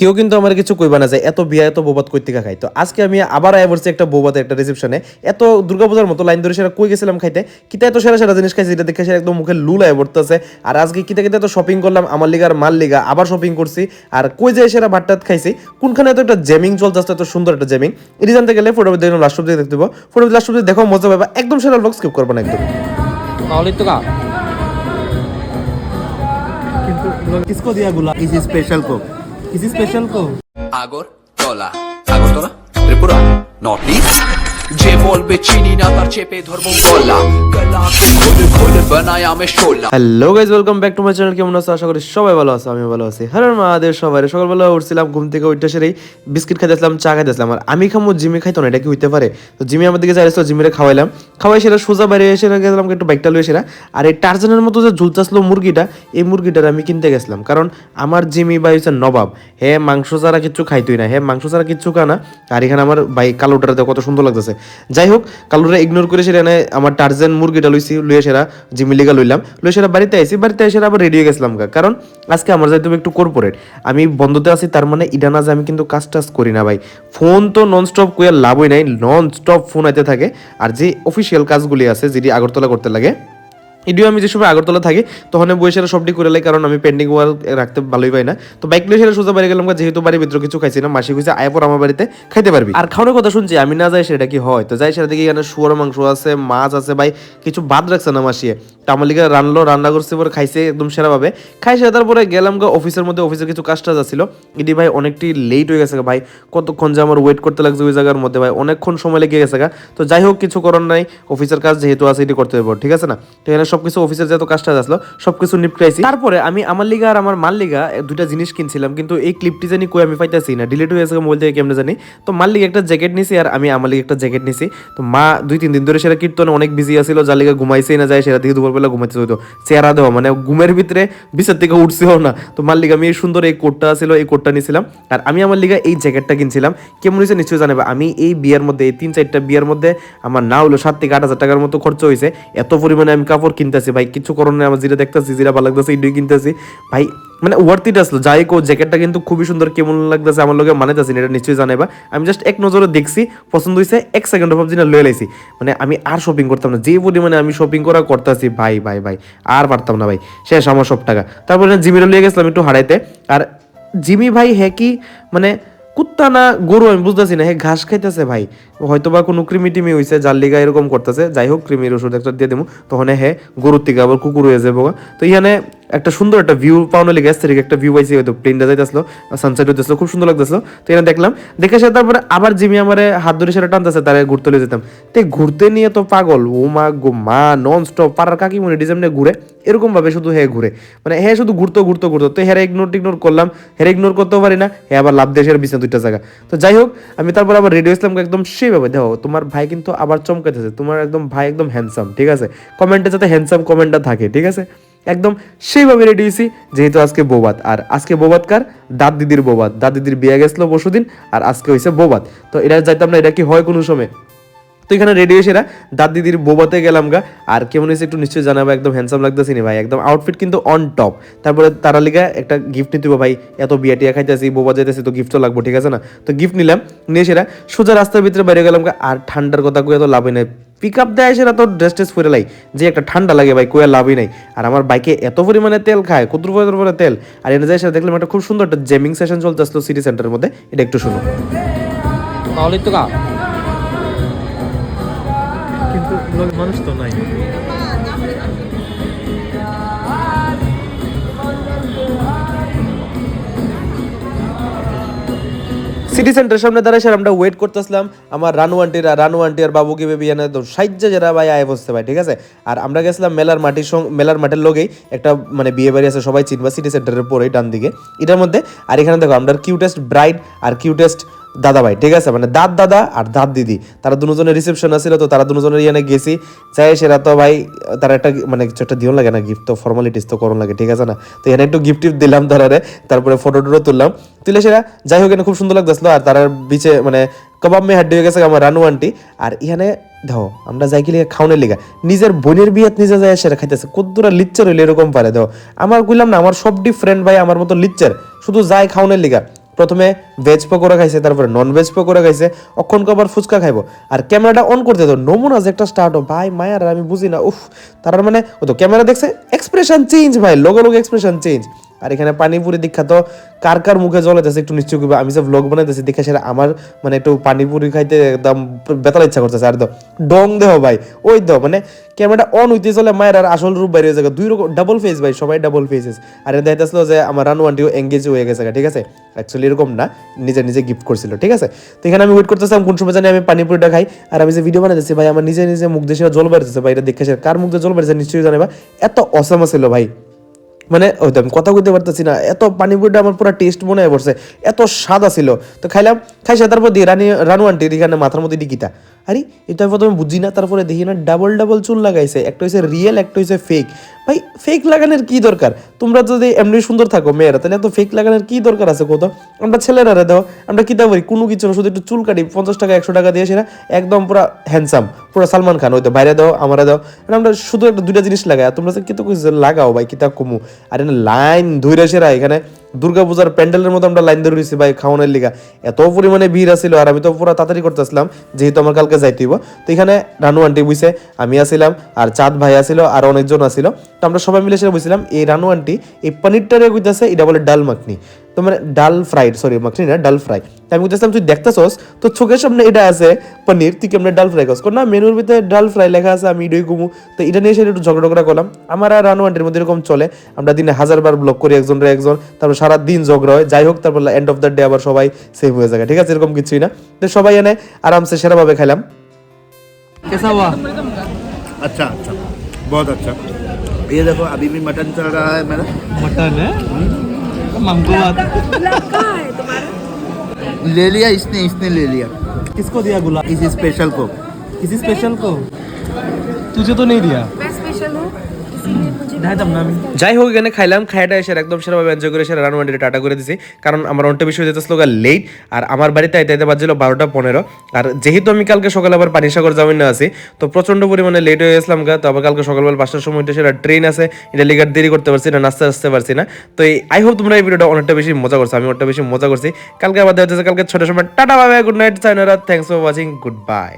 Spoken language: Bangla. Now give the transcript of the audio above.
কেউ কিন্তু আমার কিছু কইবা না যায় এত বিয়া এত বোবাদ কই থেকে খাই। তো আজকে আমি আবার আয়া পড়ছি একটা বোবাদের একটা রিসেপশনে। এত দুর্গাপূজার মতো লাইন ধরে সেরা কই গেছিলাম খাইতে, কিতা এত সেরা সেরা জিনিস খাইছি, এটা দেখে সেরা একদম মুখে লুল আয়া পড়তেছে। আর আজকে কিতা কিতা তো শপিং করলাম আমার লিগার মাল লিগা, আবার শপিং করছি। আর কই যায় সেরা ভাতটাত খাইছি, কোনখানে এত একটা জেমিং চলতেছে, এত সুন্দর একটা জেমিং। এটি জানতে গেলে ফটো দেখলাম লাস্ট অব্দি দেখতে পাবো, ফটো লাস্ট অব্দি দেখো মজা পাবা, একদম সেরা ব্লগ স্কিপ করবো না একদম। কিন্তু किसको दिया गुलाब? किसी स्पेशल को, किसी स्पेशल को। আগরতলা আগরতলা ত্রিপুরা নর্থ ইস্ট যে বলবে চিনি না তার চেপে ধরবো গলা গলাকে খোলে খোলে বানায় আমি শোলা। Hello guys, welcome back to my channel. কেমন আছো? আশা করি সবাই ভালো আছো, আমি ভালো আছি। হ্যালো মহাদেব সবাই। সকালবেলা উঠছিলাম ঘুম থেকে, ওইটা সেরেই বিস্কিট খাইতেছিলাম, চা খাইতেছিলাম। আর আমি খামো, জিমি খাইতো না, এটা কি হইতে পারে? তো জিমি আমার দিকে যাইছিল, জিমিরে খাওয়াইলাম, খাওয়াই সেরা সোজা বাইরে এসে গেলাম একটু বাইকটা লুয়ে সেরা। আর এই টার্জানের মতো যে ঝুলতাছিল মুরগিটা, এই মুরগিটার আমি কিনতে গেছিলাম, কারণ আমার জিমি ভাই হচ্ছে নবাব, হে মাংস ছাড়া কিচ্ছু খাইতোই না, হে মাংস ছাড়া কিচ্ছু খানা। আর এখানে আমার ভাই কালোটাতে কত সুন্দর লাগতেছে। যাই হোক, কালোটা ইগনোর করে সেটা আমার টার্জেন মুরগিটা লইছি, লুয়ে সেরা জিমি লিগা লইলাম, লুয়ে সেরা বাড়িতে আইসি, বাড়িতে এসে আবার রেডি হয়ে গেছিলাম। কারণ আজকে আমার যাইতে হবে একটু কর্পোরেট, আমি বন্ধতে আছি, তার মানে ইডা না যে আমি কিন্তু কাজ টাজ করি না ভাই। ফোন তো নন স্টপ কইয়া লাভই নাই, নন স্টপ ফোন আইতে থাকে। আর যে অফিসিয়াল কাজগুলি আছে যেটি আগরতলা করতে লাগে, এডিও আমি যে সময় আগরতলা থাকি তখন বইসেরা সবটি করে লাই, কারণ আমি পেন্ডিং ওয়ার্ক রাখতে ভালোই পাই না। তো বাইক লিয়ে সেটা সোজা বাড়ি গেলাম, যেহেতু বাড়ির ভিতরে কিছু খাইছি না, মাসি কইছে আয় পর আমার বাড়িতে খাইতে পারবি। আর খাওয়ানোর কথা শুনছি, আমি না যাই সেটা কি হয়? তো যাই সেটা দেখি এখানে শুয়ার মাংস আছে, মাছ আছে, ভাই কিছু বাদ রাখছে না মাসিয়ে। তো আমার লিগে রান্না করছে, পরে খাইছে একদম সেরাভাবে, খাই সেরা তারপরে গেলাম অফিসের মধ্যে, অফিসের কিছু কাজ টাজ ছিল। এটি ভাই অনেকটি লেট হয়ে গেছে ভাই, কতক্ষণ যে আমার ওয়েট করতে লাগছে ওই জায়গার মধ্যে, ভাই অনেকক্ষণ সময় লেগে গেছে। তো যাই হোক, কিছু করার নাই, অফিসের কাজ যেহেতু আছে এটি করতে হবে, ঠিক আছে না? তো এখানে সবকিছু অফিসের যত কাজটা আসলো সবকিছু নিপটাইছি। তারপরে আমি আমার লিগা আর আমার মাল লিগা দুইটা জিনিস কিনছিলাম, কিন্তু এই ক্লিপটি জানি কই আমি পাইতাছি না, ডিলিট হয়ে গেছে মোবাইল থেকে কেমনে জানি। তো মাল লিগা একটা জ্যাকেট নিছি, আর আমি আমার লিগে একটা জ্যাকেট নিছি। তো মা 2-3 দিন ধরে সেটা কীর্তনে অনেক বিজি আছিল, যার লিগা ঘুমাইছেই না, যায় সেটা দিকে দুপুরবেলা ঘুমাইতে হইতো, চেহারা দেওয়া মানে ঘুমের ভিতরে বিছার থেকে উঠছেও না। তো মাল লিগা আমি এই সুন্দর এই কোটটা ছিল, এই কোটটা নিছিলাম। আর আমি আমার লিগা এই জ্যাকেটটা কিনছিলাম, কেমন হয়েছে নিশ্চয়ই জানাবে। আমি এই বিয়ের মধ্যে, এই 3-4টা বিয়ের মধ্যে আমার না হলো 7 থেকে 8 হাজার টাকার মতো খরচ হয়েছে। এত পরিমাণে আমি কাপড় কিনতেছি ভাই, কিছু করণ নেই, আমার যেটা দেখতেছি যেটা ভালো লাগতেছে এইটাই কিনতেছি ভাই, মানে ওয়ার্থ ইট আসলো। যাই হোক, জ্যাকেটটা কিন্তু খুবই সুন্দর, কেমন লাগতেছে আমার লোকে মানাইতেছি না, এটা নিশ্চয়ই জানাইবা। আমি জাস্ট এক নজরে দেখছি, পছন্দ হয়েছে, 1 সেকেন্ড ভাবছি না লয়ে লাইছি। মানে আমি আর শপিং করতাম না, যে পরিমাণে আমি শপিং করতেছি ভাই ভাই ভাই, আর পারতাম না ভাই, শেষ আমার সব টাকা। তারপরে জিমিরও লিয়ে গেছিলাম একটু হারাইতে। আর জিমি ভাই হ্যাঁ কি মানে কুত্তা না গরু আমি বুঝতেছি না, হে ঘাস খাইতেছে ভাই, হয়তো বা কোনো কৃমি টিমি হয়েছে যার লিগা এরকম করতেছে। যাই হোক, কৃমির ওষুধ একটা দিয়ে দেবো, তখন হে গরুর থেকে আবার কুকুর হয়ে যাবো। তো এখানে একটা সুন্দর একটা ভিউ পাওয়ানো লিগে আসছে, একটা ভিউ পাইছি, হয়তো প্লেনটা যাইতেছিল, সানসেট হইতেছিল, খুব সুন্দর লাগতেছিল। তো এখানে দেখলাম, দেখে সে তারপরে আবার জিমি আমার হাত ধরে সেটা টানতেছে, তারা ঘুরতে লিয়ে যেতাম। তো ঘুরতে নিয়ে তো পাগল, ও মা গো মা, নন স্টপ পাড়ার কাকিমনি ডিজাইনে ঘুরে, এরকম ভাবে শুধু হে ঘুরে, মানে হ্যাঁ শুধু ঘুরতো। তো হেরে ইগনোর করলাম, হেরে ইগনোর করতেও পারি না, হ্যাঁ আবার লাভ দেশের বিছনা 2টা জায়গা। তো যাই হোক, আমি তারপর আবার রেডিও ইসলামকে একদম সেইভাবে দেখো, তোমার ভাই কিন্তু আবার চমকাইতেছে, তোমার একদম ভাই একদম হ্যান্ডসাম, ঠিক আছে? কমেন্টে যাতে হ্যান্ডসাম কমেন্টটা থাকে, ঠিক আছে? একদম সেইভাবে রেডি হয়েছি, যেহেতু আজকে বোবাত। আর আজকে বোবাত কার? দাদ দিদির বোবাত। দাদ দিদির বিয়ে গেছিল পরশুদিন, আর আজকে হয়েছে বোবাত। তো এটা যাইতাম না, এটা কি হয় কোনো সময়? তো এখানে রেডি হয়েছে দাদ দিদির বোবাতে গেলাম গা। আর কেমন হয়েছে একটু নিশ্চয়ই জানাবো, একদম হ্যান্ডসাম লাগতেছি না ভাই, একদম আউটফিট কিন্তু অন টপ। তারপরে তারা লিগা একটা গিফট নিতে ভাই, এত বিয়া টিয়া খাইতেছি, বোবা যাইতেছি, তো গিফটও লাগবো, ঠিক আছে না? তো গিফট নিলাম, নিয়ে সেরা সোজা রাস্তার ভিতরে বাইরে গেলাম গা। আর ঠান্ডার কথা কয়ে তো লাভই নাই, পিক আপ দেয় সেটা তো ড্রেস টেস ফিরে লাই, যে একটা ঠান্ডা লাগে ভাই, কয়ে লাভই নাই। আর আমার বাইকে এত পরিমাণে তেল খায়, কত পরে তেল। আর এনে যাই সেটা দেখলাম একটা খুব সুন্দর একটা জেমিং সেশন চলতে আসলো সিটি সেন্টারের মধ্যে, এটা একটু শুনো। কিন্তু মানুষ তো নাই। সিটি সেন্টারের সামনে দাঁড়ায় আমরা ওয়েট করতেছিলাম আমার রানু আন্টি আর বাবু কি বেবি এনে সাহায্য যারা ভাই আয় বসতে ভাই, ঠিক আছে? আর আমরা গেছিলাম মেলার মাঠের লগেই একটা মানে বিয়ে বাড়ি আছে, সবাই চিনবা, সিটি সেন্টারের পরেই ডান দিকে এটার মধ্যে। আর এখানে দেখো আমরা কিউটেস্ট ব্রাইড আর কিউটেস্ট দাদা ভাই, ঠিক আছে? মানে দাদা আর দিদি, তারা দুজনের রিসেপশন আছিল। তো তারা দুজনের ইয়ানে গেছি, চাই সেরা তো ভাই তারা একটা মানে কিছু একটা দিও লাগে না, গিফট তো ফর্মালিটিস তো করণ লাগে, ঠিক আছে না? তো এখানে একটু গিফট দিলাম তারারে, তারপরে ফটো তুললাম, তুলে সেরা যাই হোক এখানে খুব সুন্দর লাগতেছিল। আর তার বিচে মানে কবাব মে হাড্ডি হয়ে গেছে আমার রানু আন্টি। আর এখানে দেখো আমরা যাই কি খাওয়ানোর লিগা, নিজের বোনের বিয়াত নিজে যায় সেটা খাইতেছে, কদ্দুরা লিচ্চার হইলে এরকম পারে। দেখো আমার কইলাম না, আমার সব ফ্রেন্ড ভাই আমার মতো লিচ্চার, শুধু যায় খাওয়ানোর লিগা। প্রথমে ভেজ পকোড়া খাইছে, তারপরে নন ভেজ পকোড়া খাইছে, অক্ষণ আবার ফুচকা খাইবো। আর ক্যামেরাটা অন করতে তো নমুনা যে একটা স্টার্ট ভাই মায়ার আমি বুঝি না। উফ, তার মানে ও তো ক্যামেরা দেখছে, এক্সপ্রেশন চেঞ্জ ভাই, লোক এক্সপ্রেশন চেঞ্জ। আর এখানে পানিপুরি দীক্ষা তো কার কার মুখে জ্বলাইতেছে একটু নিশ্চয় করবে। আমি যে ভ্লগ বানাইতেছি দেখে সেটা আমার মানে একটু পানিপুরি খাইতে একদম বেতাল ইচ্ছা করতেছে। আর তো ডং দেহ ভাই, ওই তো মানে ক্যামেরাটা অন হইতে চলে মায়ের আর আসল রূপ বাইরে হয়ে যাবে। দুই রকম ডাবল ফেস ভাই, সবাই ডাবল ফেসেস। আর এটা দেখতেছিল যে আমার রানু আন্টিও এঙ্গেজ হয়ে গেছে, ঠিক আছে। অ্যাকচুয়ালি এরকম না, নিজে নিজে গিফট করছিল, ঠিক আছে। তো এখানে আমি ওয়েট করতেছিলাম কোন সময় জানি আমি পানিপুরিটা খাই। আর আমি যে ভিডিও বানাইতেছি ভাই, আমার নিজে নিজে মুখ দিয়ে জল বাড়তেছে ভাই। এটা দেখে কার মুখ দিয়ে জল বাড়তেছে নিশ্চয়ই জানাবা। এত অসাম ছিল ভাই, মানে ওই আমি কথা কইতে পারতেছি না, এত পানিপুরিটা আমার পুরো টেস্ট মনে হয়ে পড়ছে, এত স্বাদ ছিল। তো খাইলাম, খাইছে তারপর দিয়ে রানু আন্টির এখানে মাথার মধ্যে ডিকিটা, আরে এটা আমি প্রথমে বুঝি না, তারপরে দেখি না ডাবল ডাবল চুল লাগাইছে, একটা হচ্ছে রিয়েল একটা হচ্ছে ফেক। ভাই ফেক লাগানোর কি দরকার? তোমরা যদি এমনি সুন্দর থাকো মেয়েরা, তাহলে এত ফেক লাগানোর কি দরকার আছে কোথাও? আমরা ছেলেরা দাও, আমরা কিতা করি কোনো কিছু না, শুধু একটু চুল কাটি 50 টাকা 100 টাকা দিয়ে সেটা একদম পুরো হ্যান্ডসাম, পুরো সালমান খান। ওই তো বাইরে দাও আমরা দাও, আমরা শুধু একটা দুইটা জিনিস লাগাই। আর তোমরা কিন্তু লাগাও ভাই কিতা কমু। আর এখানে লাইন ধরে সেরা, এখানে দুর্গাপূজার প্যান্ডেলের মতো আমরা লাইন ধরে রয়েছি ভাই খাওয়ানোর লিগা। এত পরিমাণে ভিড় আছিল, আর আমি তো পুরো তাড়াতাড়ি করতেছিলাম যেহেতু আমার কালকে যাইতেইব। তো এখানে রানু আন্টি বুঝছে, আমি আসিলাম, আর চাঁদ ভাই আসিল, আর অনেকজন আসিল। তো আমরা সবাই মিলে সেটা বুঝছিলাম এই রানু আন্টি এই পনিরটারে কইতাছে এটা বলে ডাল মাখনি, তো মানে ডাল ফ্রাইড, সরি মাখনি না ডাল ফ্রাই। আমি বুঝতেছিলাম তুই দেখতেছস তো চোখের সামনে এটা আছে পনির, তুই কেমন ডাল ফ্রাই করছ? না মেনুর ভিতরে ডাল ফ্রাই লেখা আছে, আমি এটাই ঘুমু। তো এটা নিয়ে সেটা একটু ঝগড়া করলাম। আমার আর রানু আন্টির মধ্যে এরকম চলে, আমরা দিনে 1000 বার ব্লক করি একজনের একজন, তারপর সারা দিন ঝগড়া হয়। যাই হোক, তারপর এন্ড অফ দ্য ডে আবার সবাই সেভ হয়ে যায়, ঠিক আছে, এরকম কিছুই না। তো সবাই এনে আরামসে সেরাভাবে খাইলাম। कैसा हुआ? अच्छा अच्छा, बहुत अच्छा। ये देखो अभी भी मटन चल रहा है मेरा। मटन है मंगोआत। गुलाब कहाँ है तुम्हारा? ले लिया इसने, इसने ले लिया किसको दिया गुलाब? इसी स्पेशल को। किसी स्पेशल को? तुझे तो नहीं दिया। मैं स्पेशल हूँ इसीलिए मुझे नहीं तब ना मैं যাই হোক, এখানে খাইলাম, খাইটা এসে একদম সেরাভাবে এনজয় করে সেরা রানু আন্টির টাটা করে দিছি। কারণ আমার অন্ট বিষয় যেতেছিল লেট, আর আমার বাড়িতে আইতে আইতে বাজছিল 12টা 15। আর যেহেতু আমি কালকে সকালে আবার পানিসাগর যাবেন না আছি, তো প্রচন্ড পরিমাণে লেট হয়ে গেছিলাম গা। তো আবার কালকে সকালবেলা 5টার সময় সেটা ট্রেন আছে, এটা লিগার দেরি করতে পারছি না, নাচতে আসতে পারছি না। তো আই হোপ তোমরা এই ভিডিওটা অনেকটা বেশি মজা করছো, আমি অনেকটা বেশি মজা করছি। কালকে আবার দেখা যাচ্ছে কালকে 6টার সময়। Tata bye bye, good night, সাইনারা, thanks for watching, good bye.